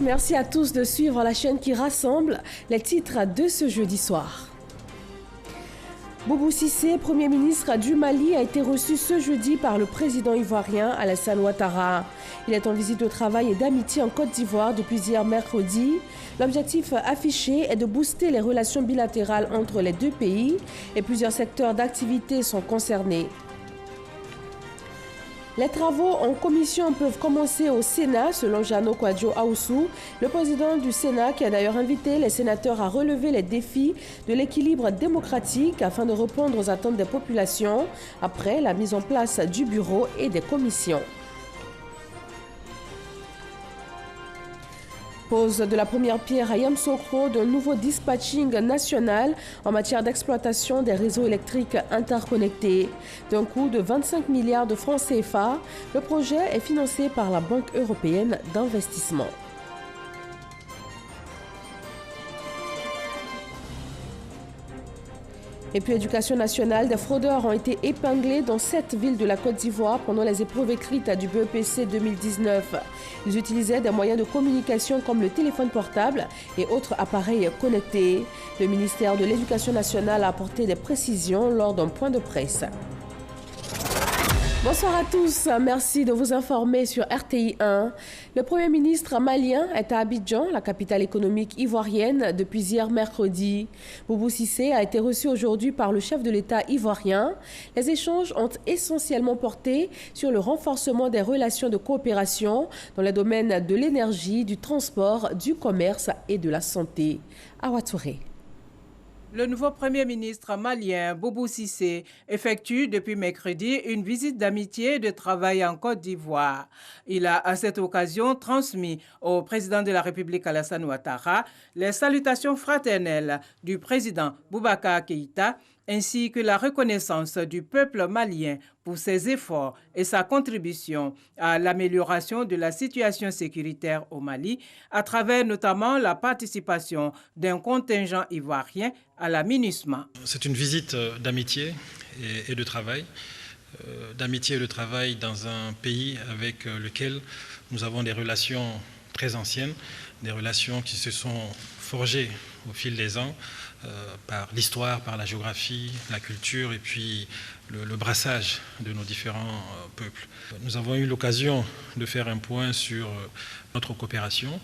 Merci à tous de suivre la chaîne qui rassemble les titres de ce jeudi soir. Boubou Cissé, Premier ministre du Mali, a été reçu ce jeudi par le président ivoirien Alassane Ouattara. Il est en visite de travail et d'amitié en Côte d'Ivoire depuis hier mercredi. L'objectif affiché est de booster les relations bilatérales entre les deux pays et plusieurs secteurs d'activité sont concernés. Les travaux en commission peuvent commencer au Sénat, selon Jano Kwadjo Aoussou, le président du Sénat qui a d'ailleurs invité les sénateurs à relever les défis de l'équilibre démocratique afin de répondre aux attentes des populations après la mise en place du bureau et des commissions. Pose de la première pierre à Yamoussoukro d'un nouveau dispatching national en matière d'exploitation des réseaux électriques interconnectés. D'un coût de 25 milliards de francs CFA, le projet est financé par la Banque européenne d'investissement. Et puis, éducation nationale, des fraudeurs ont été épinglés dans 7 villes de la Côte d'Ivoire pendant les épreuves écrites du BEPC 2019. Ils utilisaient des moyens de communication comme le téléphone portable et autres appareils connectés. Le ministère de l'Éducation nationale a apporté des précisions lors d'un point de presse. Bonsoir à tous, merci de vous informer sur RTI 1. Le Premier ministre malien est à Abidjan, la capitale économique ivoirienne, depuis hier mercredi. Boubou Cissé a été reçu aujourd'hui par le chef de l'État ivoirien. Les échanges ont essentiellement porté sur le renforcement des relations de coopération dans les domaines de l'énergie, du transport, du commerce et de la santé. Awa Touré. Le nouveau Premier ministre malien, Boubou Cissé, effectue depuis mercredi une visite d'amitié et de travail en Côte d'Ivoire. Il a à cette occasion transmis au président de la République Alassane Ouattara les salutations fraternelles du président Boubacar Keïta ainsi que la reconnaissance du peuple malien pour ses efforts et sa contribution à l'amélioration de la situation sécuritaire au Mali, à travers notamment la participation d'un contingent ivoirien à la MINUSMA. C'est une visite d'amitié et de travail. D'amitié et de travail dans un pays avec lequel nous avons des relations très anciennes, des relations qui se sont forgées au fil des ans par l'histoire, par la géographie, la culture et puis le brassage de nos différents peuples. Nous avons eu l'occasion de faire un point sur notre coopération,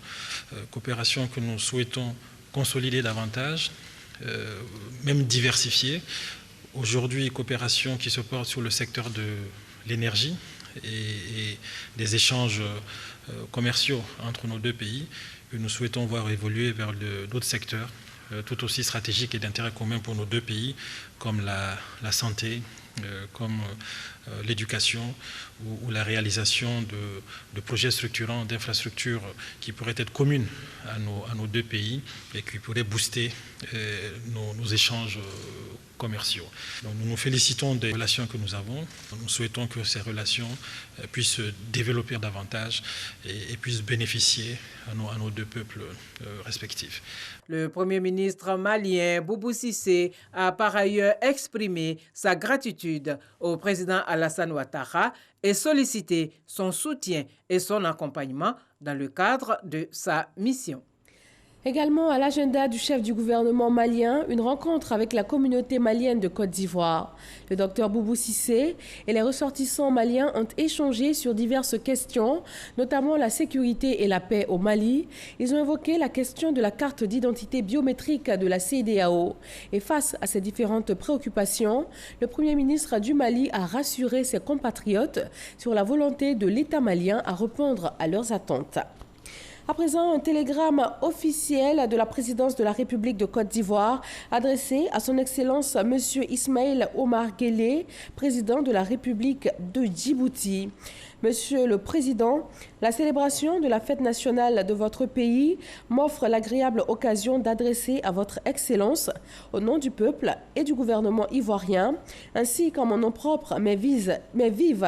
coopération que nous souhaitons consolider davantage, même diversifier. Aujourd'hui, coopération qui se porte sur le secteur de l'énergie et des échanges commerciaux entre nos deux pays, que nous souhaitons voir évoluer vers d'autres secteurs tout aussi stratégiques et d'intérêt commun pour nos deux pays, comme la santé, comme l'éducation ou la réalisation de projets structurants, d'infrastructures qui pourraient être communes à nos deux pays et qui pourraient booster nos échanges commerciaux. Donc nous nous félicitons des relations que nous avons. Nous souhaitons que ces relations puissent se développer davantage et puissent bénéficier à nos deux peuples respectifs. Le Premier ministre malien Boubou Cissé a par ailleurs exprimé sa gratitude au président Alassane Ouattara et sollicité son soutien et son accompagnement dans le cadre de sa mission. Également à l'agenda du chef du gouvernement malien, une rencontre avec la communauté malienne de Côte d'Ivoire. Le docteur Boubou Cissé et les ressortissants maliens ont échangé sur diverses questions, notamment la sécurité et la paix au Mali. Ils ont évoqué la question de la carte d'identité biométrique de la CEDEAO. Et face à ces différentes préoccupations, le Premier ministre du Mali a rassuré ses compatriotes sur la volonté de l'État malien à répondre à leurs attentes. À présent, un télégramme officiel de la présidence de la République de Côte d'Ivoire adressé à son Excellence M. Ismaël Omar Guelleh, président de la République de Djibouti. Monsieur le Président, la célébration de la fête nationale de votre pays m'offre l'agréable occasion d'adresser à votre Excellence, au nom du peuple et du gouvernement ivoirien, ainsi qu'en mon nom propre, mes vives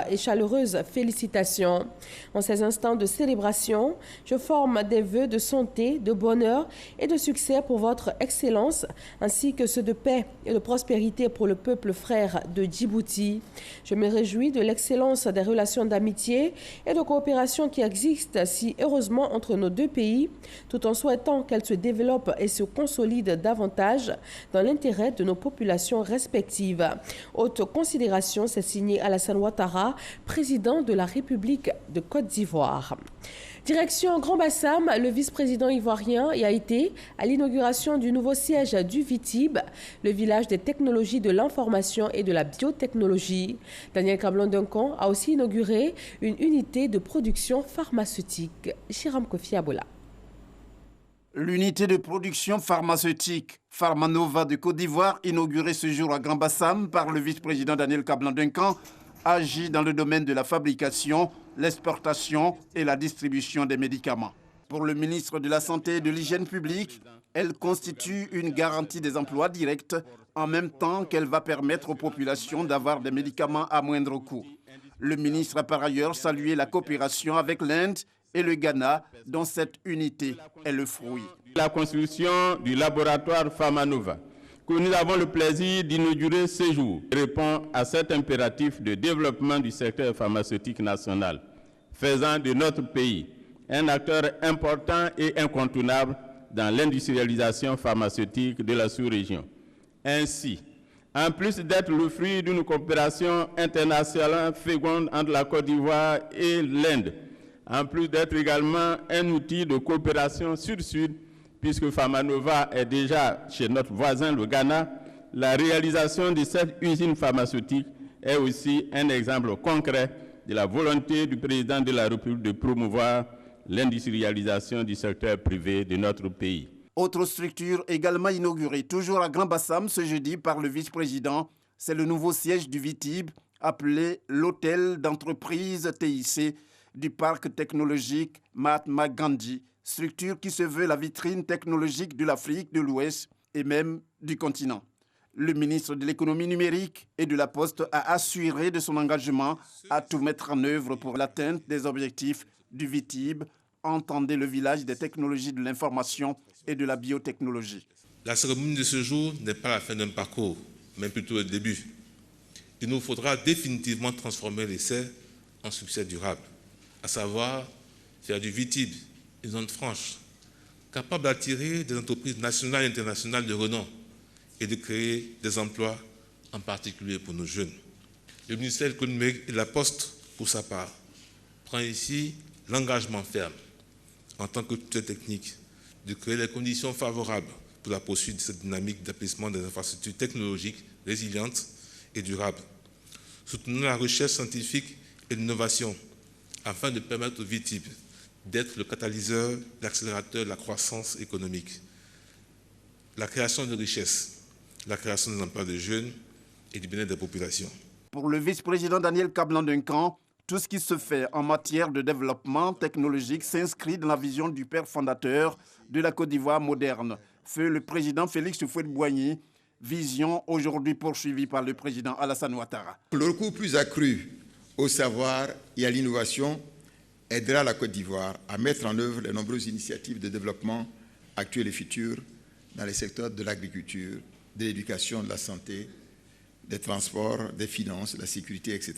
et chaleureuses félicitations. En ces instants de célébration, je forme forme des vœux de santé, de bonheur et de succès pour votre Excellence, ainsi que ceux de paix et de prospérité pour le peuple frère de Djibouti. Je me réjouis de l'excellence des relations d'amitié et de coopération qui existent si heureusement entre nos deux pays, tout en souhaitant qu'elles se développent et se consolident davantage dans l'intérêt de nos populations respectives. Haute considération, c'est signé Alassane Ouattara, président de la République de Côte d'Ivoire. Direction Grand Bassam, le vice-président ivoirien y a été à l'inauguration du nouveau siège du VITIB, le village des technologies de l'information et de la biotechnologie. Daniel Kablan-Duncan a aussi inauguré une unité de production pharmaceutique. Chiram Kofi Abola. L'unité de production pharmaceutique Pharmanova de Côte d'Ivoire, inaugurée ce jour à Grand Bassam par le vice-président Daniel Kablan-Duncan, agit dans le domaine de la fabrication, l'exportation et la distribution des médicaments. Pour le ministre de la Santé et de l'Hygiène publique, elle constitue une garantie des emplois directs en même temps qu'elle va permettre aux populations d'avoir des médicaments à moindre coût. Le ministre a par ailleurs salué la coopération avec l'Inde et le Ghana, dont cette unité est le fruit. La construction du laboratoire Pharmanova, que nous avons le plaisir d'inaugurer ce jour, répond à cet impératif de développement du secteur pharmaceutique national, faisant de notre pays un acteur important et incontournable dans l'industrialisation pharmaceutique de la sous-région. Ainsi, en plus d'être le fruit d'une coopération internationale féconde entre la Côte d'Ivoire et l'Inde, en plus d'être également un outil de coopération sud-sud, puisque Pharmanova est déjà chez notre voisin, le Ghana, la réalisation de cette usine pharmaceutique est aussi un exemple concret de la volonté du président de la République de promouvoir l'industrialisation du secteur privé de notre pays. Autre structure également inaugurée, toujours à Grand Bassam ce jeudi par le vice-président, c'est le nouveau siège du VITIB, appelé l'hôtel d'entreprise TIC du parc technologique Mahatma Gandhi, structure qui se veut la vitrine technologique de l'Afrique de l'Ouest et même du continent. Le ministre de l'économie numérique et de la Poste a assuré de son engagement à tout mettre en œuvre pour l'atteinte des objectifs du VITIB, entendez le village des technologies de l'information et de la biotechnologie. La cérémonie de ce jour n'est pas la fin d'un parcours, mais plutôt le début. Il nous faudra définitivement transformer l'essai en succès durable, à savoir faire du VITIB une zone franche, capable d'attirer des entreprises nationales et internationales de renom et de créer des emplois, en particulier pour nos jeunes. Le ministère de l'économie numérique et de la Poste, pour sa part, prend ici l'engagement ferme, en tant que tuteur technique, de créer les conditions favorables pour la poursuite de cette dynamique d'appauvrissement des infrastructures technologiques résilientes et durables. Soutenons la recherche scientifique et l'innovation afin de permettre au VITIB d'être le catalyseur, l'accélérateur de la croissance économique, la création de richesses, la création des emplois de jeunes et du bien-être des populations. Pour le vice-président Daniel Kablan-Duncan, tout ce qui se fait en matière de développement technologique s'inscrit dans la vision du père fondateur de la Côte d'Ivoire moderne, feu le président Félix Houphouët-Boigny, vision aujourd'hui poursuivie par le président Alassane Ouattara. Le recours plus accru au savoir et à l'innovation aidera la Côte d'Ivoire à mettre en œuvre les nombreuses initiatives de développement actuelles et futures dans les secteurs de l'agriculture, de l'éducation, de la santé, des transports, des finances, de la sécurité, etc.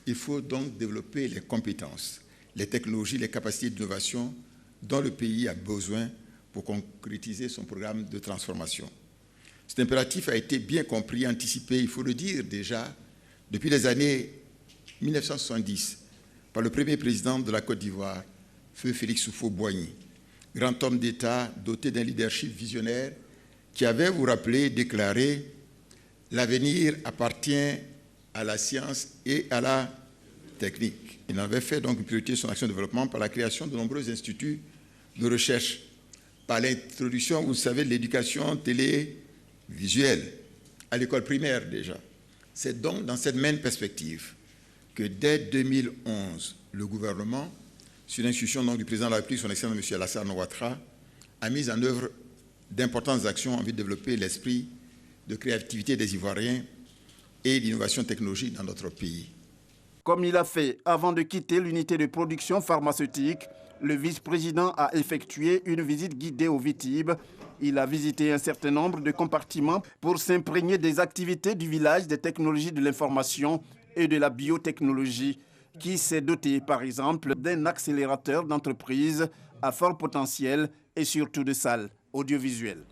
Il faut donc développer les compétences, les technologies, les capacités d'innovation dont le pays a besoin pour concrétiser son programme de transformation. Cet impératif a été bien compris et anticipé, il faut le dire déjà, depuis les années 1970, par le premier président de la Côte d'Ivoire, feu Félix Houphouët-Boigny, grand homme d'État doté d'un leadership visionnaire qui avait, vous rappelez, déclaré « L'avenir appartient à la science et à la technique ». Il avait fait donc une priorité de son action de développement par la création de nombreux instituts de recherche, par l'introduction, vous savez, de l'éducation télévisuelle, à l'école primaire déjà. C'est donc dans cette même perspective que dès 2011, le gouvernement, sur l'instruction du président de la République, son excellence M. Alassane Ouattara, a mis en œuvre d'importantes actions en vue de développer l'esprit de créativité des Ivoiriens et l'innovation technologique dans notre pays. Comme il a fait avant de quitter l'unité de production pharmaceutique, Le vice-président a effectué une visite guidée au Vitib. Il a visité un certain nombre de compartiments pour s'imprégner des activités du village des technologies de l'information et de la biotechnologie, qui s'est doté par exemple d'un accélérateur d'entreprise à fort potentiel et surtout de salles audiovisuelles.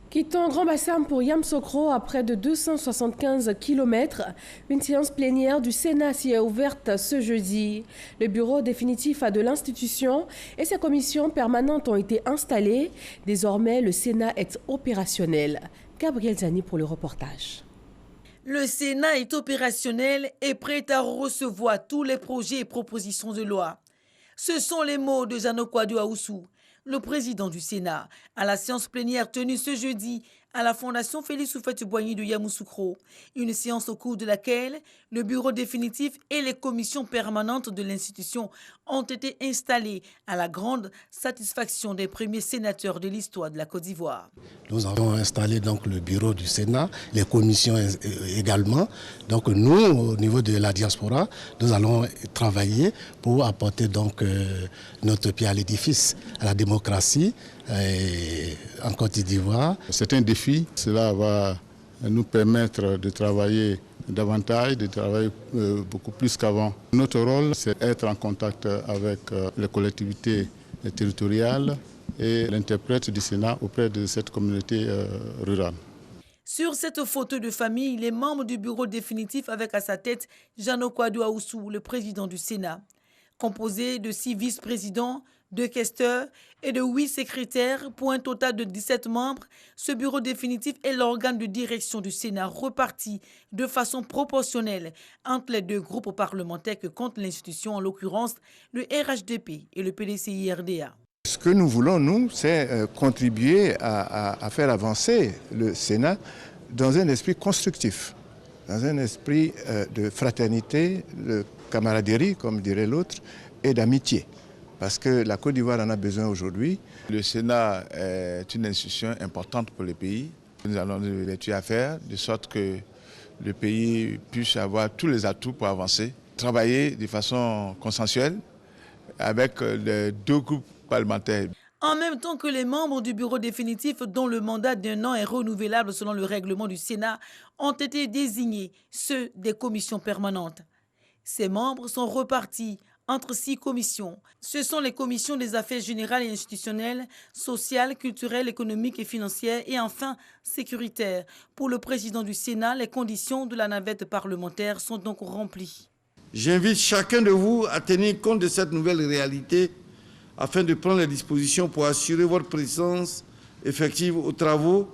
Quittant Grand Bassam pour Yamoussoukro à près de 275 km, une séance plénière du Sénat s'y est ouverte ce jeudi. Le bureau définitif de l'institution et ses commissions permanentes ont été installées. Désormais, le Sénat est opérationnel. Gabriel Zani pour le reportage. Le Sénat est opérationnel et prêt à recevoir tous les projets et propositions de loi. Ce sont les mots de Jeannot Kouadou Aoussou, le président du Sénat, à la séance plénière tenue ce jeudi à la Fondation Félix Houphouët-Boigny de Yamoussoukro. Une séance au cours de laquelle le bureau définitif et les commissions permanentes de l'institution ont été installés à la grande satisfaction des premiers sénateurs de l'histoire de la Côte d'Ivoire. Nous avons installé donc le bureau du Sénat, les commissions également. Donc nous, au niveau de la diaspora, nous allons travailler pour apporter donc notre pied à l'édifice, à la démocratie en Côte d'Ivoire. C'est un défi, cela va nous permettre de travailler davantage, de travailler beaucoup plus qu'avant. Notre rôle, c'est être en contact avec les collectivités territoriales et l'interprète du Sénat auprès de cette communauté rurale. Sur cette photo de famille, les membres du bureau définitif avec à sa tête Jeannot Kouadou Aoussou, le président du Sénat. Composé de 6 vice-présidents, 2 questeurs et de 8 secrétaires pour un total de 17 membres, ce bureau définitif est l'organe de direction du Sénat reparti de façon proportionnelle entre les 2 groupes parlementaires que compte l'institution, en l'occurrence le RHDP et le PDCI-RDA. Ce que nous voulons, nous, c'est contribuer à faire avancer le Sénat dans un esprit constructif, dans un esprit de fraternité, de camaraderie, comme dirait l'autre, et d'amitié. Parce que la Côte d'Ivoire en a besoin aujourd'hui. Le Sénat est une institution importante pour le pays. Nous allons l'étudier à faire, de sorte que le pays puisse avoir tous les atouts pour avancer. Travailler de façon consensuelle avec les 2 groupes parlementaires. En même temps que les membres du bureau définitif, dont le mandat d'1 an est renouvelable selon le règlement du Sénat, ont été désignés, ceux des commissions permanentes. Ces membres sont repartis entre 6 commissions. Ce sont les commissions des affaires générales et institutionnelles, sociales, culturelles, économiques et financières et enfin sécuritaires. Pour le président du Sénat, les conditions de la navette parlementaire sont donc remplies. J'invite chacun de vous à tenir compte de cette nouvelle réalité afin de prendre les dispositions pour assurer votre présence effective aux travaux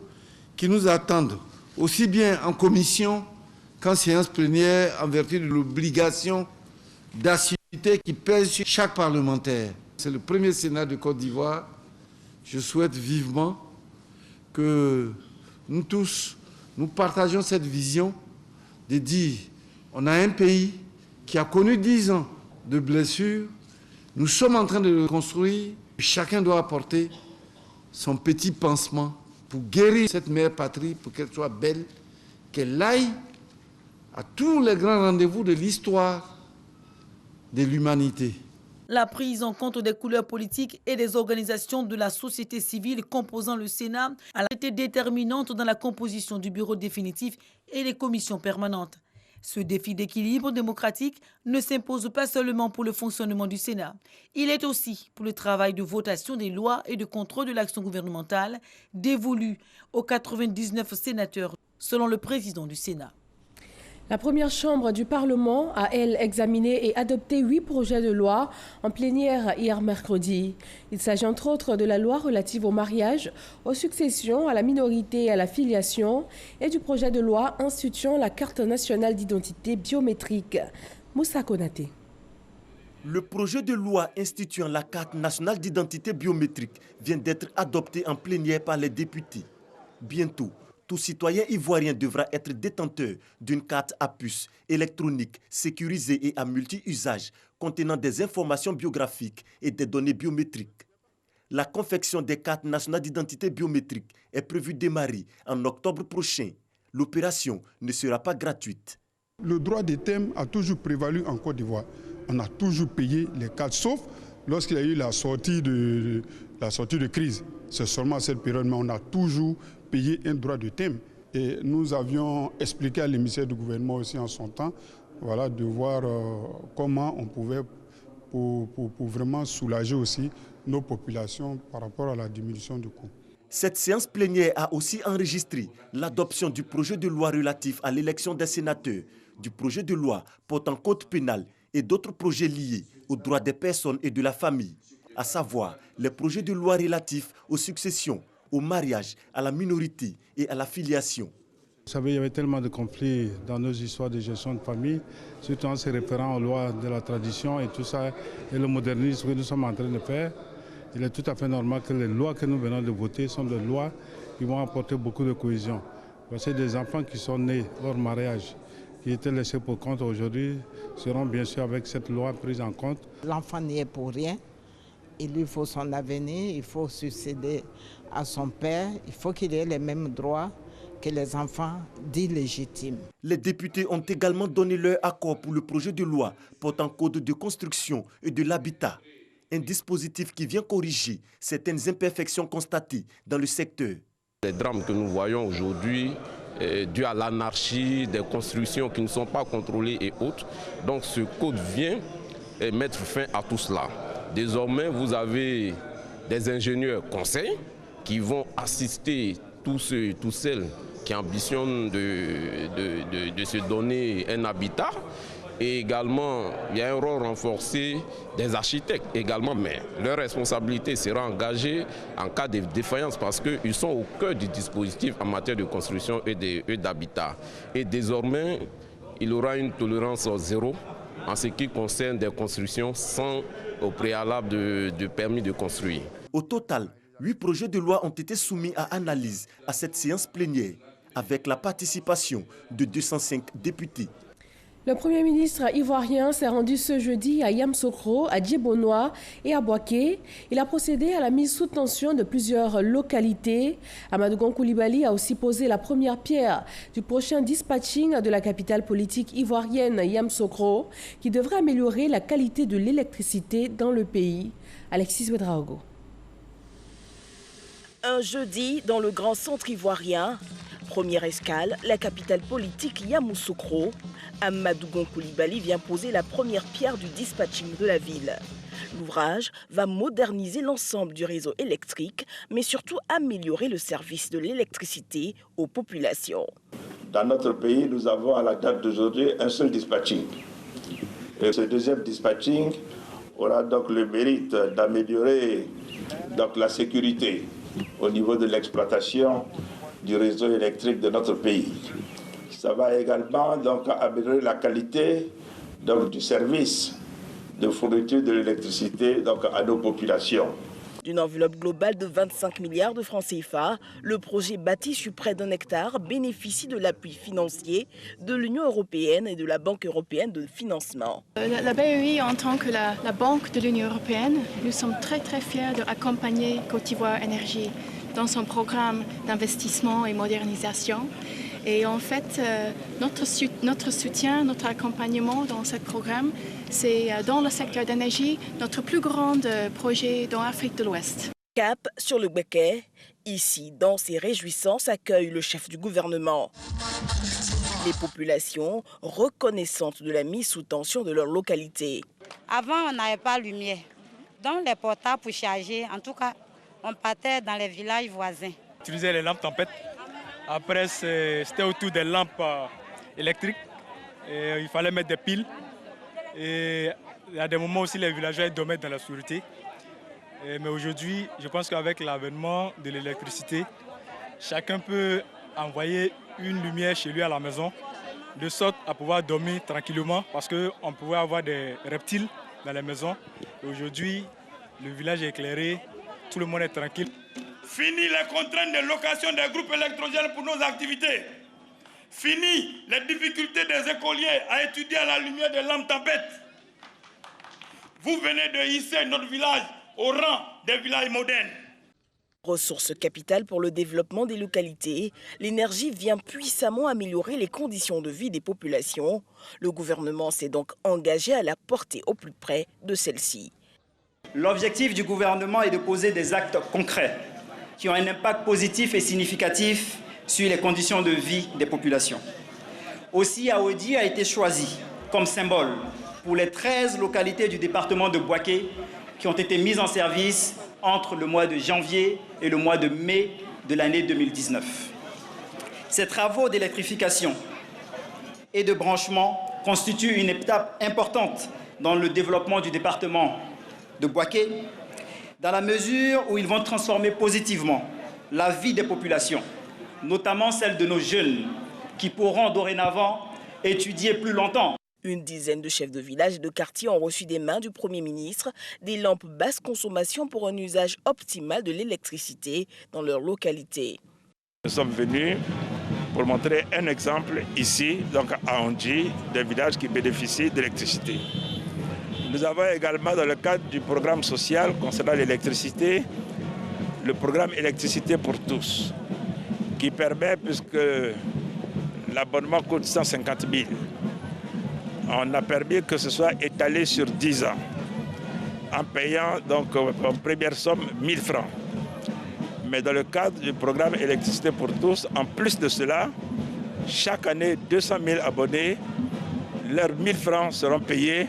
qui nous attendent, aussi bien en commission qu'en séance plénière, en vertu de l'obligation d'assister qui pèse sur chaque parlementaire. C'est le premier Sénat de Côte d'Ivoire. Je souhaite vivement que nous tous, nous partageons cette vision de dire on a un pays qui a connu 10 ans de blessures. Nous sommes en train de le construire. Chacun doit apporter son petit pansement pour guérir cette mère patrie, pour qu'elle soit belle, qu'elle aille à tous les grands rendez-vous de l'histoire de l'humanité. La prise en compte des couleurs politiques et des organisations de la société civile composant le Sénat a été déterminante dans la composition du bureau définitif et des commissions permanentes. Ce défi d'équilibre démocratique ne s'impose pas seulement pour le fonctionnement du Sénat. Il est aussi pour le travail de votation des lois et de contrôle de l'action gouvernementale dévolu aux 99 sénateurs, selon le président du Sénat. La première chambre du Parlement a, elle, examiné et adopté 8 projets de loi en plénière hier mercredi. Il s'agit entre autres de la loi relative au mariage, aux successions, à la minorité et à la filiation et du projet de loi instituant la carte nationale d'identité biométrique. Moussa Konaté. Le projet de loi instituant la carte nationale d'identité biométrique vient d'être adopté en plénière par les députés. Bientôt, tout citoyen ivoirien devra être détenteur d'une carte à puce électronique sécurisée et à multi-usage contenant des informations biographiques et des données biométriques. La confection des cartes nationales d'identité biométrique est prévue démarrer en octobre prochain. L'opération ne sera pas gratuite. Le droit des thèmes a toujours prévalu en Côte d'Ivoire. On a toujours payé les cartes, sauf lorsqu'il y a eu la sortie de crise, c'est seulement à cette période, mais on a toujours payé un droit de thème. Et nous avions expliqué à l'émissaire du gouvernement aussi en son temps, voilà, de voir comment on pouvait, pour vraiment soulager aussi nos populations par rapport à la diminution du coût. Cette séance plénière a aussi enregistré l'adoption du projet de loi relatif à l'élection des sénateurs, du projet de loi portant code pénal et d'autres projets liés aux droits des personnes et de la famille, à savoir les projets de loi relatifs aux successions, au mariage, à la minorité et à la filiation. Vous savez, il y avait tellement de conflits dans nos histoires de gestion de famille, surtout en se référant aux lois de la tradition et tout ça, et le modernisme que nous sommes en train de faire. Il est tout à fait normal que les lois que nous venons de voter sont des lois qui vont apporter beaucoup de cohésion. Parce que des enfants qui sont nés hors mariage, qui étaient laissés pour compte aujourd'hui, seront bien sûr avec cette loi prise en compte. L'enfant n'y est pour rien. Il lui faut son avenir, il faut succéder à son père, il faut qu'il ait les mêmes droits que les enfants dits légitimes. Les députés ont également donné leur accord pour le projet de loi portant code de construction et de l'habitat. Un dispositif qui vient corriger certaines imperfections constatées dans le secteur. Les drames que nous voyons aujourd'hui, dus à l'anarchie, des constructions qui ne sont pas contrôlées et autres, donc ce code vient mettre fin à tout cela. Désormais, vous avez des ingénieurs conseils qui vont assister tous celles qui ambitionnent de se donner un habitat. Et également, il y a un rôle renforcé des architectes également, mais leur responsabilité sera engagée en cas de défaillance parce qu'ils sont au cœur du dispositif en matière de construction et d'habitat. Et désormais, il y aura une tolérance zéro en ce qui concerne des constructions sans au préalable de permis de construire. Au total, 8 projets de loi ont été soumis à analyse à cette séance plénière avec la participation de 205 députés. Le Premier ministre ivoirien s'est rendu ce jeudi à Yamoussoukro, à Djébonois et à Boaké. Il a procédé à la mise sous tension de plusieurs localités. Amadou Gon Coulibaly a aussi posé la première pierre du prochain dispatching de la capitale politique ivoirienne Yamoussoukro, qui devrait améliorer la qualité de l'électricité dans le pays. Alexis Ouedraogo. Un jeudi dans le grand centre ivoirien. Première escale, la capitale politique Yamoussoukro. Amadou Gon Coulibaly vient poser la première pierre du dispatching de la ville. L'ouvrage va moderniser l'ensemble du réseau électrique, mais surtout améliorer le service de l'électricité aux populations. Dans notre pays, nous avons à la date d'aujourd'hui un seul dispatching. Et ce deuxième dispatching aura donc le mérite d'améliorer la sécurité au niveau de l'exploitation du réseau électrique de notre pays. Ça va également donc améliorer la qualité du service de fourniture de l'électricité à nos populations. D'une enveloppe globale de 25 milliards de francs CFA, le projet bâti sur près d'1 hectare bénéficie de l'appui financier de l'Union européenne et de la Banque européenne de financement. La BEI, en tant que la banque de l'Union européenne, nous sommes très fiers d'accompagner Côte d'Ivoire Énergie dans son programme d'investissement et modernisation. Et en fait, notre soutien, notre accompagnement dans ce programme, c'est dans le secteur d'énergie, notre plus grand projet dans l'Afrique de l'Ouest. Cap sur le Béquet, ici, dans ces réjouissances, accueille le chef du gouvernement. Les populations reconnaissantes de la mise sous tension de leur localité. Avant, on n'avait pas de lumière. Dans les portables pour charger, en tout cas, on partait dans les villages voisins. On utilisait les lampes tempêtes. Après, c'était autour des lampes électriques. Et il fallait mettre des piles. Et à des moments aussi, les villageois dormaient dans la sûreté. Mais aujourd'hui, je pense qu'avec l'avènement de l'électricité, chacun peut envoyer une lumière chez lui à la maison, de sorte à pouvoir dormir tranquillement, parce qu'on pouvait avoir des reptiles dans les maisons. Aujourd'hui, le village est éclairé, tout le monde est tranquille. Fini les contraintes de location des groupes électrogènes pour nos activités. Fini les difficultés des écoliers à étudier à la lumière des lampes tempêtes. Vous venez de hisser notre village au rang des villages modernes. Ressource capitale pour le développement des localités, l'énergie vient puissamment améliorer les conditions de vie des populations. Le gouvernement s'est donc engagé à la porter au plus près de celles-ci. L'objectif du gouvernement est de poser des actes concrets qui ont un impact positif et significatif sur les conditions de vie des populations. Aussi, Aodi a été choisi comme symbole pour les 13 localités du département de Bouaké qui ont été mises en service entre le mois de janvier et le mois de mai de l'année 2019. Ces travaux d'électrification et de branchement constituent une étape importante dans le développement du département de Bouaké, dans la mesure où ils vont transformer positivement la vie des populations, notamment celle de nos jeunes, qui pourront dorénavant étudier plus longtemps. Une dizaine de chefs de village et de quartier ont reçu des mains du Premier ministre des lampes basse consommation pour un usage optimal de l'électricité dans leur localité. Nous sommes venus pour montrer un exemple ici, donc à Ondji, des villages qui bénéficient d'électricité. Nous avons également, dans le cadre du programme social concernant l'électricité, le programme électricité pour tous, qui permet, puisque l'abonnement coûte 150 000, on a permis que ce soit étalé sur 10 ans, en payant donc en première somme 1 000 francs. Mais dans le cadre du programme électricité pour tous, en plus de cela, chaque année, 200 000 abonnés, leurs 1 000 francs seront payés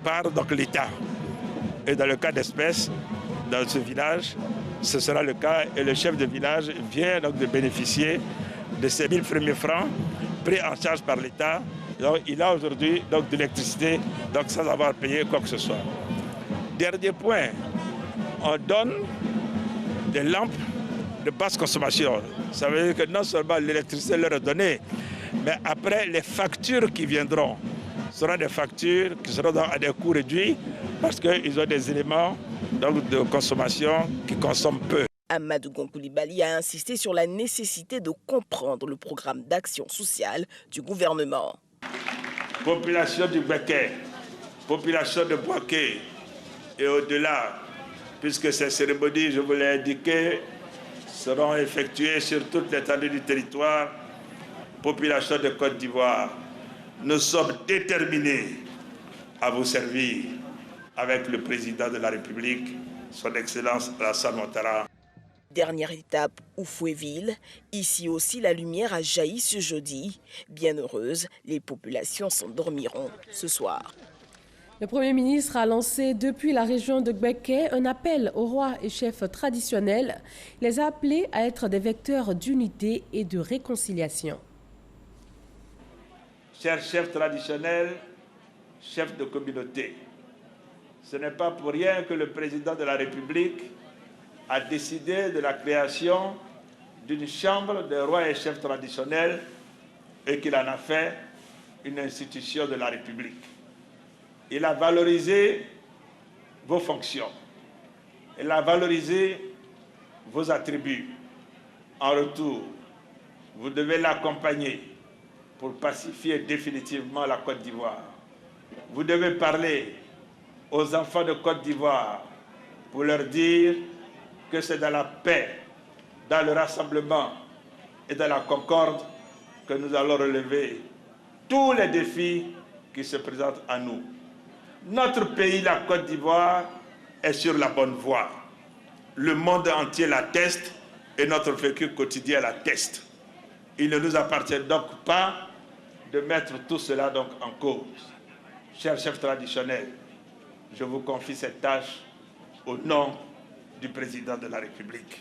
par l'État. Et dans le cas d'espèces, dans ce village, ce sera le cas et le chef de village vient donc de bénéficier de ces 1 000 premiers francs pris en charge par l'État. Donc, il a aujourd'hui de l'électricité sans avoir payé quoi que ce soit. Dernier point, on donne des lampes de basse consommation. Ça veut dire que non seulement l'électricité leur est donnée, mais après les factures qui viendront seront des factures qui seront à des coûts réduits parce qu'ils ont des éléments de consommation qui consomment peu. Amadou Gon Coulibaly a insisté sur la nécessité de comprendre le programme d'action sociale du gouvernement. Population du Béquet, population de Bouaké et au-delà, puisque ces cérémonies, je vous l'ai indiqué, seront effectuées sur toute l'étendue du territoire, population de Côte d'Ivoire. Nous sommes déterminés à vous servir avec le président de la République, son Excellence Alassane Ouattara. Dernière étape, Oufouéville. Ici aussi, la lumière a jailli ce jeudi. Bien heureuse, les populations s'endormiront ce soir. Le Premier ministre a lancé depuis la région de Gbeke un appel aux rois et chefs traditionnels. Il les a appelés à être des vecteurs d'unité et de réconciliation. Chers chefs traditionnels, chefs de communauté, ce n'est pas pour rien que le président de la République a décidé de la création d'une chambre des rois et chefs traditionnels et qu'il en a fait une institution de la République. Il a valorisé vos fonctions. Il a valorisé vos attributs. En retour, vous devez l'accompagner pour pacifier définitivement la Côte d'Ivoire. Vous devez parler aux enfants de Côte d'Ivoire pour leur dire que c'est dans la paix, dans le rassemblement et dans la concorde que nous allons relever tous les défis qui se présentent à nous. Notre pays, la Côte d'Ivoire, est sur la bonne voie. Le monde entier l'atteste et notre vécu quotidien l'atteste. Il ne nous appartient donc pas de mettre tout cela donc en cause. Chers chefs traditionnels, je vous confie cette tâche au nom du président de la République.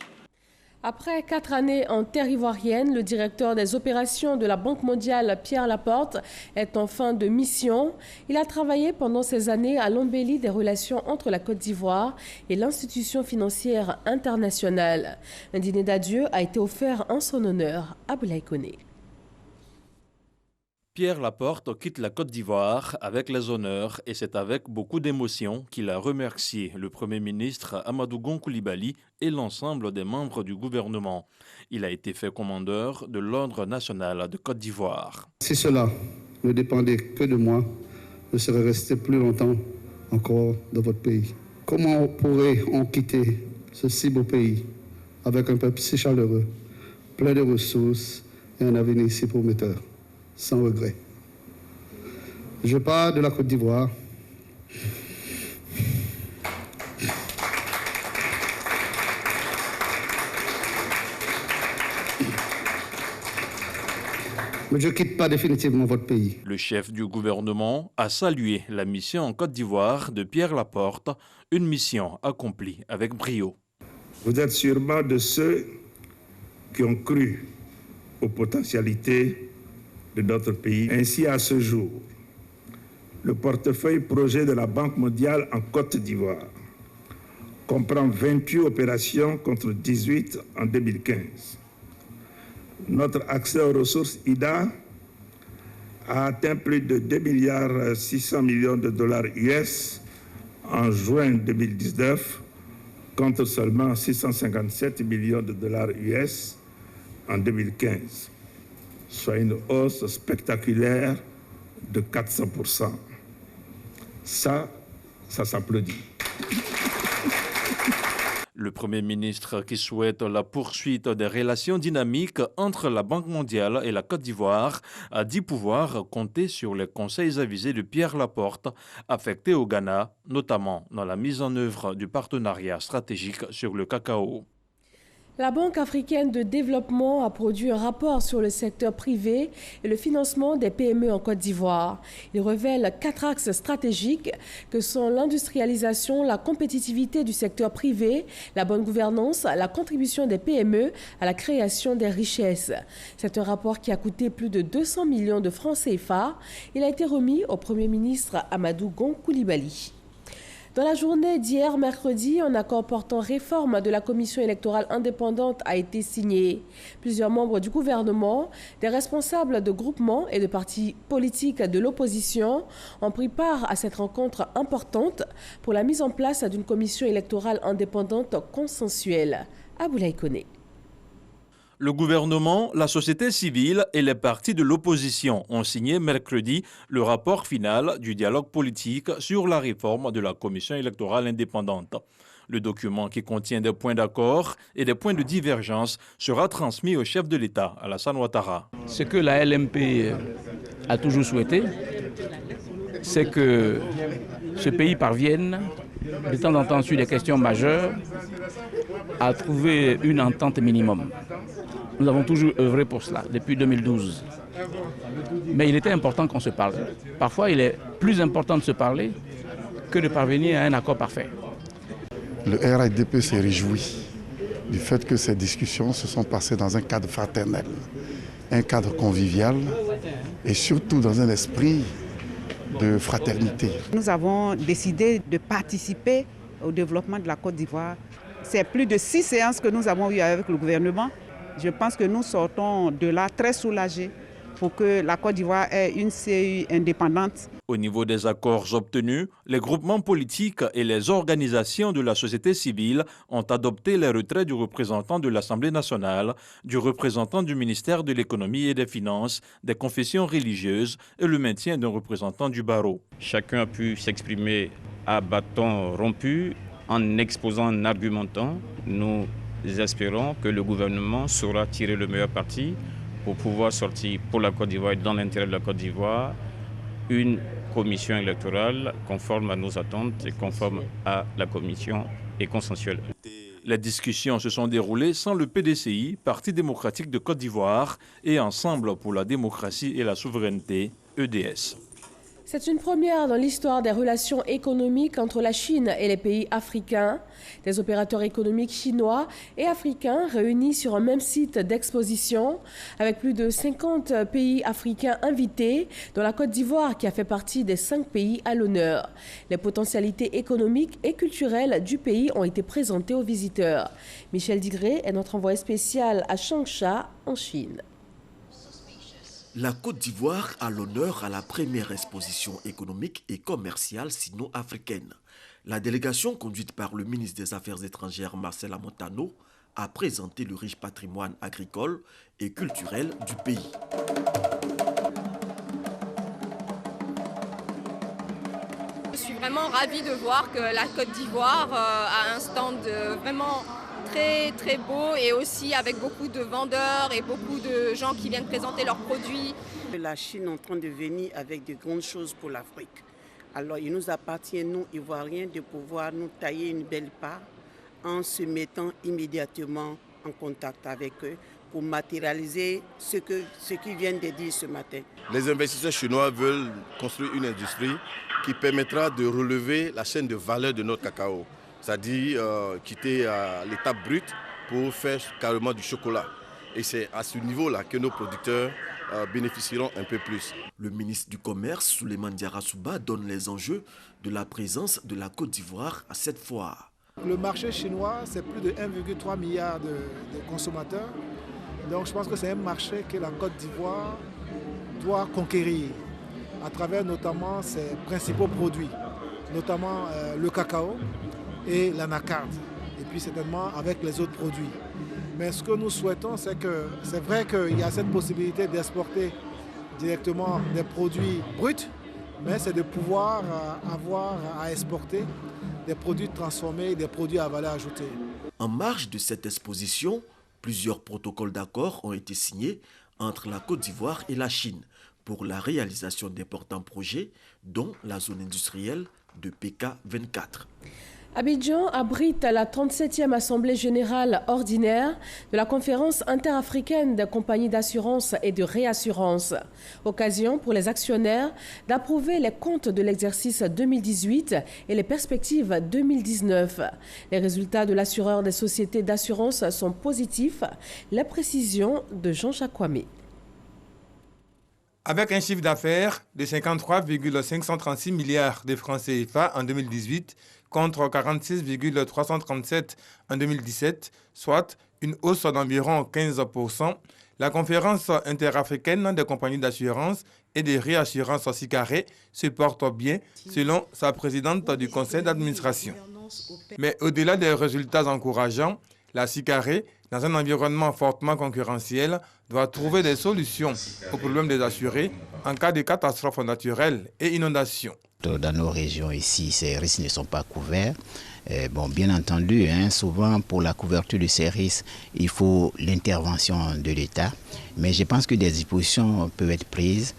Après 4 années en terre ivoirienne, le directeur des opérations de la Banque mondiale, Pierre Laporte, est en fin de mission. Il a travaillé pendant ces années à l'embellie des relations entre la Côte d'Ivoire et l'institution financière internationale. Un dîner d'adieu a été offert en son honneur à Boulaye Koné. Pierre Laporte quitte la Côte d'Ivoire avec les honneurs et c'est avec beaucoup d'émotion qu'il a remercié le Premier ministre Amadou Gon Coulibaly et l'ensemble des membres du gouvernement. Il a été fait commandeur de l'Ordre national de Côte d'Ivoire. Si cela ne dépendait que de moi, je serais resté plus longtemps encore dans votre pays. Comment pourrait-on quitter ce si beau pays avec un peuple si chaleureux, plein de ressources et un avenir si prometteur? Sans regret. Je pars de la Côte d'Ivoire Mais je ne quitte pas définitivement votre pays. Le chef du gouvernement a salué la mission en Côte d'Ivoire de Pierre Laporte, une mission accomplie avec brio. Vous êtes sûrement de ceux qui ont cru aux potentialités de notre pays. Ainsi, à ce jour, le portefeuille projet de la Banque mondiale en Côte d'Ivoire comprend 28 opérations contre 18 en 2015. Notre accès aux ressources IDA a atteint plus de 2,6 milliards de dollars US en juin 2019, contre seulement 657 millions de dollars US en 2015, soit une hausse spectaculaire de 400%. Ça s'applaudit. Le Premier ministre, qui souhaite la poursuite des relations dynamiques entre la Banque mondiale et la Côte d'Ivoire, a dit pouvoir compter sur les conseils avisés de Pierre Laporte, affectés au Ghana, notamment dans la mise en œuvre du partenariat stratégique sur le cacao. La Banque africaine de développement a produit un rapport sur le secteur privé et le financement des PME en Côte d'Ivoire. Il révèle 4 axes stratégiques que sont l'industrialisation, la compétitivité du secteur privé, la bonne gouvernance, la contribution des PME à la création des richesses. C'est un rapport qui a coûté plus de 200 millions de francs CFA. Il a été remis au Premier ministre Amadou Gon Coulibaly. Dans la journée d'hier, mercredi, un accord portant réforme de la commission électorale indépendante a été signé. Plusieurs membres du gouvernement, des responsables de groupements et de partis politiques de l'opposition ont pris part à cette rencontre importante pour la mise en place d'une commission électorale indépendante consensuelle. Aboulaye Koné. Le gouvernement, la société civile et les partis de l'opposition ont signé mercredi le rapport final du dialogue politique sur la réforme de la commission électorale indépendante. Le document, qui contient des points d'accord et des points de divergence, sera transmis au chef de l'État, Alassane Ouattara. Ce que la LMP a toujours souhaité, c'est que ce pays parvienne, de temps en temps sur des questions majeures, à trouver une entente minimum. Nous avons toujours œuvré pour cela, depuis 2012. Mais il était important qu'on se parle. Parfois, il est plus important de se parler que de parvenir à un accord parfait. Le RHDP s'est réjoui du fait que ces discussions se sont passées dans un cadre fraternel, un cadre convivial et surtout dans un esprit de fraternité. Nous avons décidé de participer au développement de la Côte d'Ivoire. C'est plus de 6 séances que nous avons eues avec le gouvernement. Je pense que nous sortons de là très soulagés pour que la Côte d'Ivoire ait une CEI indépendante. Au niveau des accords obtenus, les groupements politiques et les organisations de la société civile ont adopté les retraits du représentant de l'Assemblée nationale, du représentant du ministère de l'économie et des finances, des confessions religieuses et le maintien d'un représentant du barreau. Chacun a pu s'exprimer à bâton rompu en exposant, en argumentant. Nous espérons que le gouvernement saura tirer le meilleur parti pour pouvoir sortir pour la Côte d'Ivoire et dans l'intérêt de la Côte d'Ivoire une commission électorale conforme à nos attentes et conforme à la commission et consensuelle. Les discussions se sont déroulées sans le PDCI, Parti démocratique de Côte d'Ivoire, et Ensemble pour la démocratie et la souveraineté, EDS. C'est une première dans l'histoire des relations économiques entre la Chine et les pays africains. Des opérateurs économiques chinois et africains réunis sur un même site d'exposition, avec plus de 50 pays africains invités, dont la Côte d'Ivoire qui a fait partie des 5 pays à l'honneur. Les potentialités économiques et culturelles du pays ont été présentées aux visiteurs. Michel Digré est notre envoyé spécial à Changsha, en Chine. La Côte d'Ivoire a l'honneur à la première exposition économique et commerciale sino-africaine. La délégation, conduite par le ministre des Affaires étrangères Marcel Amontano, a présenté le riche patrimoine agricole et culturel du pays. Je suis vraiment ravie de voir que la Côte d'Ivoire a un stand vraiment très beau et aussi avec beaucoup de vendeurs et beaucoup de gens qui viennent présenter leurs produits. La Chine est en train de venir avec de grandes choses pour l'Afrique. Alors il nous appartient, nous Ivoiriens, de pouvoir nous tailler une belle part en se mettant immédiatement en contact avec eux pour matérialiser ce qu'ils viennent de dire ce matin. Les investisseurs chinois veulent construire une industrie qui permettra de relever la chaîne de valeur de notre cacao, c'est-à-dire quitter l'étape brute pour faire carrément du chocolat. Et c'est à ce niveau-là que nos producteurs bénéficieront un peu plus. Le ministre du Commerce, Souleymane Diarra Souba, donne les enjeux de la présence de la Côte d'Ivoire à cette foire. Le marché chinois, c'est plus de 1,3 milliard de consommateurs. Donc je pense que c'est un marché que la Côte d'Ivoire doit conquérir à travers notamment ses principaux produits, notamment le cacao et l'anacarde, et puis certainement avec les autres produits. Mais ce que nous souhaitons, c'est vrai qu'il y a cette possibilité d'exporter directement des produits bruts, mais c'est de pouvoir avoir à exporter des produits transformés, des produits à valeur ajoutée. En marge de cette exposition, plusieurs protocoles d'accord ont été signés entre la Côte d'Ivoire et la Chine pour la réalisation d'importants projets, dont la zone industrielle de PK24. Abidjan abrite la 37e Assemblée générale ordinaire de la Conférence interafricaine des compagnies d'assurance et de réassurance. Occasion pour les actionnaires d'approuver les comptes de l'exercice 2018 et les perspectives 2019. Les résultats de l'assureur des sociétés d'assurance sont positifs. La précision de Jean-Jacques Kwame. Avec un chiffre d'affaires de 53,536 milliards de francs CFA en 2018 contre 46,337 en 2017, soit une hausse d'environ 15%, la conférence interafricaine des compagnies d'assurance et de réassurance SICARE se porte bien, selon sa présidente du conseil d'administration. Mais au-delà des résultats encourageants, la SICARE, dans un environnement fortement concurrentiel, doit trouver des solutions aux problèmes des assurés en cas de catastrophes naturelles et inondations. Dans nos régions ici, ces risques ne sont pas couverts. Bien entendu, souvent pour la couverture de ces risques, il faut l'intervention de l'État. Mais je pense que des dispositions peuvent être prises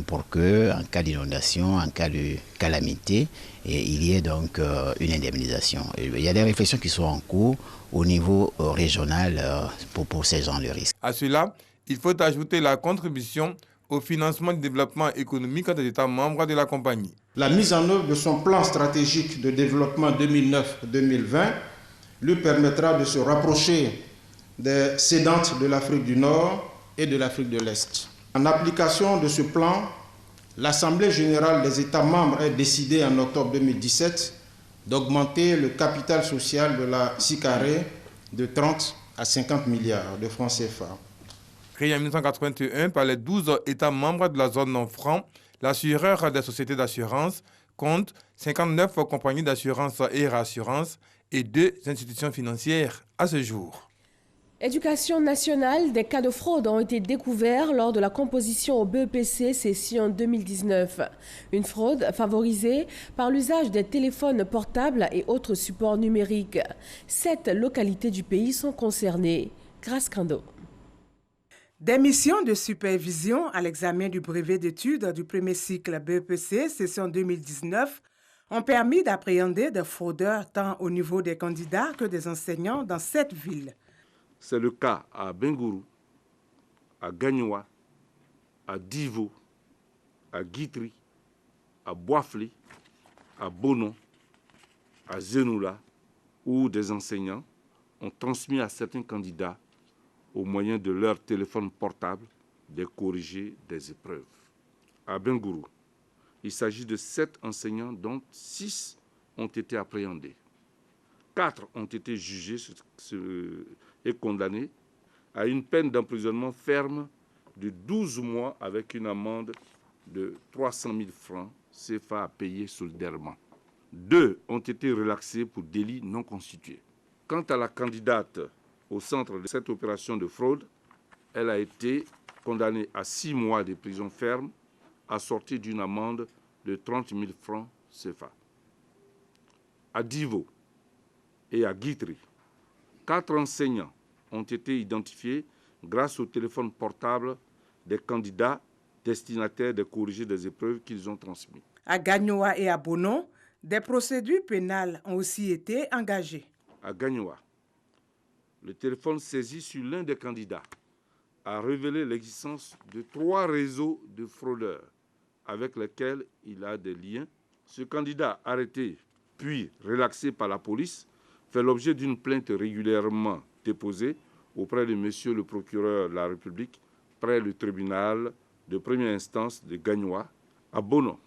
pour que, en cas d'inondation, en cas de calamité, il y ait donc une indemnisation. Il y a des réflexions qui sont en cours au niveau régional pour ces genres de risques. À cela, il faut ajouter la contribution au financement du développement économique des États membres de la compagnie. La mise en œuvre de son plan stratégique de développement 2009-2020 lui permettra de se rapprocher des cédantes de l'Afrique du Nord et de l'Afrique de l'Est. En application de ce plan, l'Assemblée générale des États membres a décidé en octobre 2017 d'augmenter le capital social de la SICARE de 30 à 50 milliards de francs CFA. Créé en 1981 par les 12 États membres de la zone non-franc, l'assureur des sociétés d'assurance compte 59 compagnies d'assurance et réassurance et 2 institutions financières à ce jour. Éducation nationale, des cas de fraude ont été découverts lors de la composition au BEPC session 2019. Une fraude favorisée par l'usage des téléphones portables et autres supports numériques. 7 localités du pays sont concernées. Grâce Kando. Des missions de supervision à l'examen du brevet d'études du premier cycle BEPC session 2019 ont permis d'appréhender des fraudeurs tant au niveau des candidats que des enseignants dans 7 villes. C'est le cas à Bengourou, à Gagnoa, à Divo, à Guitry, à Boiflé, à Bonon, à Zenoula, où des enseignants ont transmis à certains candidats, au moyen de leur téléphone portable, des corrigés des épreuves. À Bengourou, il s'agit de 7 enseignants dont 6 ont été appréhendés. 4 ont été jugés et condamnés à une peine d'emprisonnement ferme de 12 mois avec une amende de 300 000 francs CFA à payer solidairement. 2 ont été relaxés pour délits non constitués. Quant à la candidate au centre de cette opération de fraude, elle a été condamnée à 6 mois de prison ferme assortie d'une amende de 30 000 francs CFA. À Divo et à Guitry, 4 enseignants ont été identifiés grâce au téléphone portable des candidats destinataires des corrigés des épreuves qu'ils ont transmis. À Gagnoa et à Bonon, des procédures pénales ont aussi été engagées. À Gagnoa, le téléphone saisi sur l'un des candidats a révélé l'existence de 3 réseaux de fraudeurs avec lesquels il a des liens. Ce candidat arrêté puis relaxé par la police fait l'objet d'une plainte régulièrement déposée auprès de monsieur le procureur de la République près le tribunal de première instance de Gagnoa. À Bono,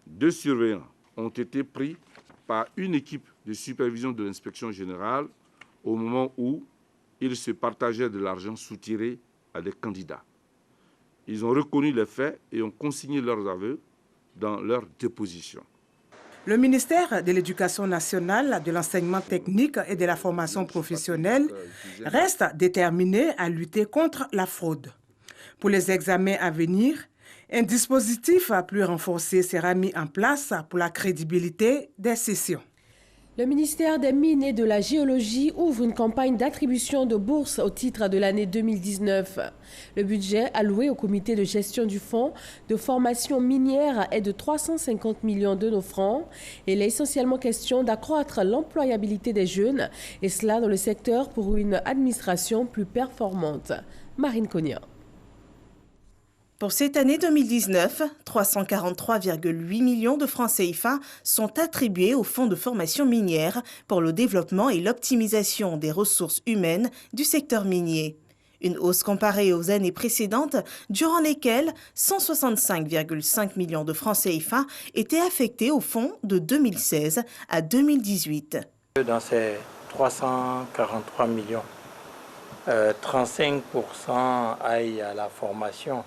2 surveillants ont été pris par une équipe de supervision de l'inspection générale au moment où ils se partageaient de l'argent soutiré à des candidats. Ils ont reconnu les faits et ont consigné leurs aveux dans leur déposition. Le ministère de l'Éducation nationale, de l'enseignement technique et de la formation professionnelle reste déterminé à lutter contre la fraude. Pour les examens à venir, un dispositif plus renforcé sera mis en place pour la crédibilité des sessions. Le ministère des Mines et de la Géologie ouvre une campagne d'attribution de bourses au titre de l'année 2019. Le budget alloué au comité de gestion du fonds de formation minière est de 350 millions de nos francs. Il est essentiellement question d'accroître l'employabilité des jeunes, et cela dans le secteur pour une administration plus performante. Marine Cogna. Pour cette année 2019, 343,8 millions de francs CFA sont attribués au Fonds de formation minière pour le développement et l'optimisation des ressources humaines du secteur minier. Une hausse comparée aux années précédentes, durant lesquelles 165,5 millions de francs CFA étaient affectés au fonds de 2016 à 2018. Dans ces 343 millions, 35% aillent à la formation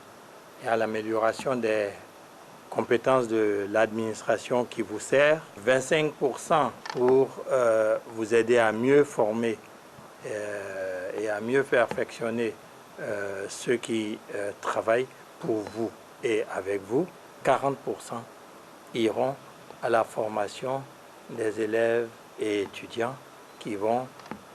et à l'amélioration des compétences de l'administration qui vous sert, 25% pour vous aider à mieux former et à mieux perfectionner ceux qui travaillent pour vous et avec vous, 40% iront à la formation des élèves et étudiants qui vont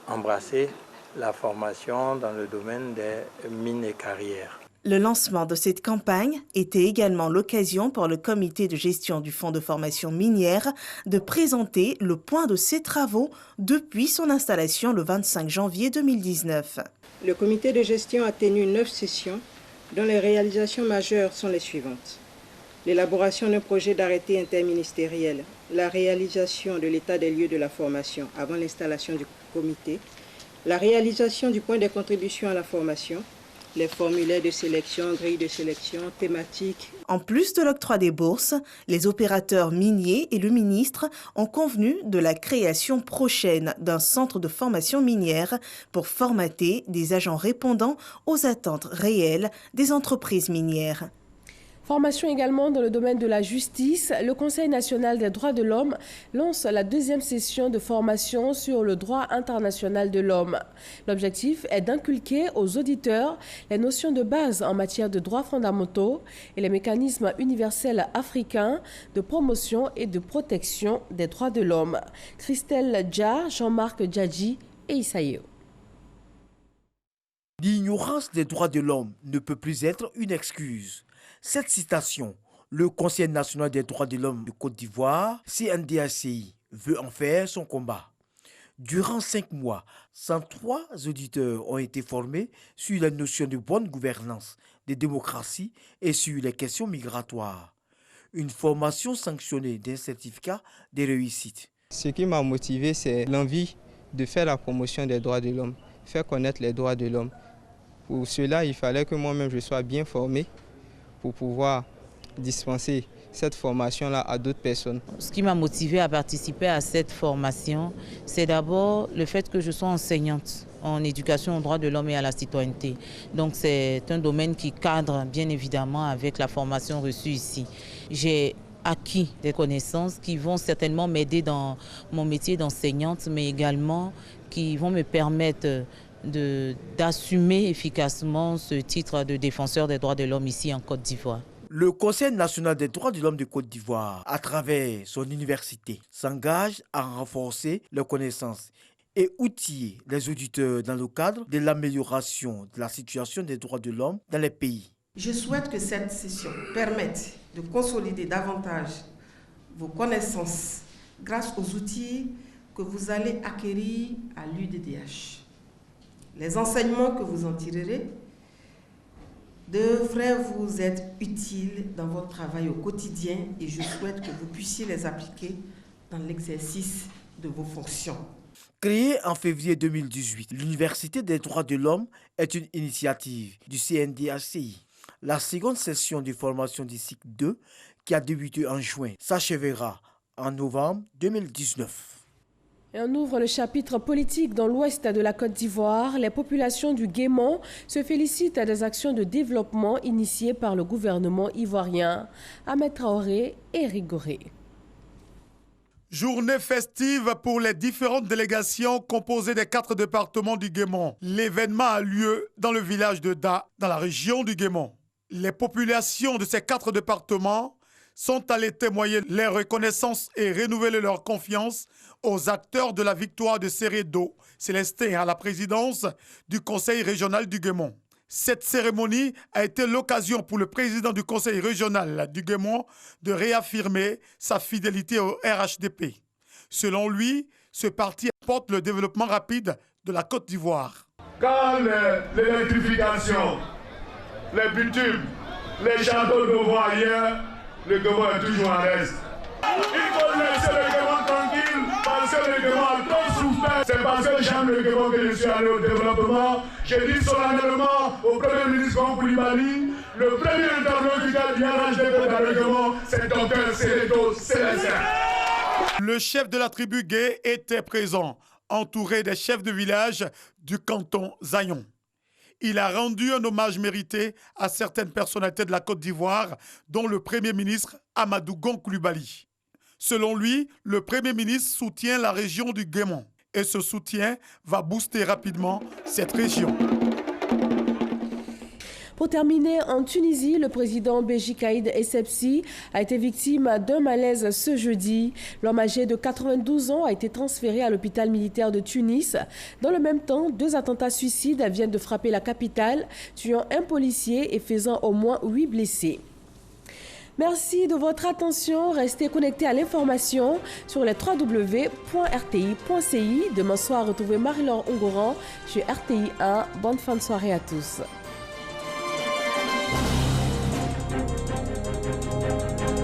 embrasser la formation dans le domaine des mines et carrières. Le lancement de cette campagne était également l'occasion pour le comité de gestion du fonds de formation minière de présenter le point de ses travaux depuis son installation le 25 janvier 2019. Le comité de gestion a tenu 9 sessions dont les réalisations majeures sont les suivantes. L'élaboration d'un projet d'arrêté interministériel, la réalisation de l'état des lieux de la formation avant l'installation du comité, la réalisation du point des contributions à la formation, les formulaires de sélection, grilles de sélection, thématiques. En plus de l'octroi des bourses, les opérateurs miniers et le ministre ont convenu de la création prochaine d'un centre de formation minière pour formater des agents répondant aux attentes réelles des entreprises minières. Formation également dans le domaine de la justice. Le Conseil national des droits de l'homme lance la 2e session de formation sur le droit international de l'homme. L'objectif est d'inculquer aux auditeurs les notions de base en matière de droits fondamentaux et les mécanismes universels africains de promotion et de protection des droits de l'homme. Christelle Dja, Jean-Marc Djadji et Isaïo. L'ignorance des droits de l'homme ne peut plus être une excuse. Cette citation, le Conseil national des droits de l'homme de Côte d'Ivoire, CNDACI, veut en faire son combat. Durant 5 mois, 103 auditeurs ont été formés sur les notions de bonne gouvernance, de démocratie et sur les questions migratoires. Une formation sanctionnée d'un certificat de réussite. Ce qui m'a motivé, c'est l'envie de faire la promotion des droits de l'homme, faire connaître les droits de l'homme. Pour cela, il fallait que moi-même je sois bien formé pour pouvoir dispenser cette formation-là à d'autres personnes. Ce qui m'a motivé à participer à cette formation, c'est d'abord le fait que je sois enseignante en éducation aux droits de l'homme et à la citoyenneté. Donc c'est un domaine qui cadre bien évidemment avec la formation reçue ici. J'ai acquis des connaissances qui vont certainement m'aider dans mon métier d'enseignante, mais également qui vont me permettre d'assumer efficacement ce titre de défenseur des droits de l'homme ici en Côte d'Ivoire. Le Conseil national des droits de l'homme de Côte d'Ivoire, à travers son université, s'engage à renforcer les connaissances et outiller les auditeurs dans le cadre de l'amélioration de la situation des droits de l'homme dans les pays. Je souhaite que cette session permette de consolider davantage vos connaissances grâce aux outils que vous allez acquérir à l'UDDH. Les enseignements que vous en tirerez devraient vous être utiles dans votre travail au quotidien et je souhaite que vous puissiez les appliquer dans l'exercice de vos fonctions. Créée en février 2018, l'Université des droits de l'homme est une initiative du CNDACI. La seconde session de formation du cycle 2, qui a débuté en juin, s'achèvera en novembre 2019. Et on ouvre le chapitre politique dans l'ouest de la Côte d'Ivoire. Les populations du Guémon se félicitent des actions de développement initiées par le gouvernement ivoirien. Ahmed Traoré et Rigoré. Journée festive pour les différentes délégations composées des 4 départements du Guémon. L'événement a lieu dans le village de Da, dans la région du Guémon. Les populations de ces 4 départements sont allées témoigner leur reconnaissance et renouveler leur confiance aux acteurs de la victoire de Seredo, Célestin à la présidence du Conseil régional du Guémon. Cette cérémonie a été l'occasion pour le président du Conseil régional du Guémon de réaffirmer sa fidélité au RHDP. Selon lui, ce parti apporte le développement rapide de la Côte d'Ivoire. Quand l'électrification, les bitumes, les châteaux de voie ailleurs, le Guémon est toujours en reste. Il faut laisser le Guémon tranquille parce que le Guémon a trop souffert. C'est parce que j'aime le Guémon que je suis allé au développement. J'ai dit solennellement au Premier ministre Gon Coulibaly, le premier interlocuteur du RHDP dans le Guémon, c'est Dr Seredo Célestin. Le chef de la tribu Gué était présent, entouré des chefs de village du canton Zayon. Il a rendu un hommage mérité à certaines personnalités de la Côte d'Ivoire, dont le Premier ministre Amadou Gon Coulibaly. Selon lui, le Premier ministre soutient la région du Guémon et ce soutien va booster rapidement cette région. Pour terminer, en Tunisie, le président Béji Caïd Essebsi a été victime d'un malaise ce jeudi. L'homme âgé de 92 ans a été transféré à l'hôpital militaire de Tunis. Dans le même temps, 2 attentats suicides viennent de frapper la capitale, tuant un policier et faisant au moins 8 blessés. Merci de votre attention. Restez connectés à l'information sur les www.rti.ci. Demain soir, retrouvez Marie-Laure Ongoran chez RTI 1. Bonne fin de soirée à tous.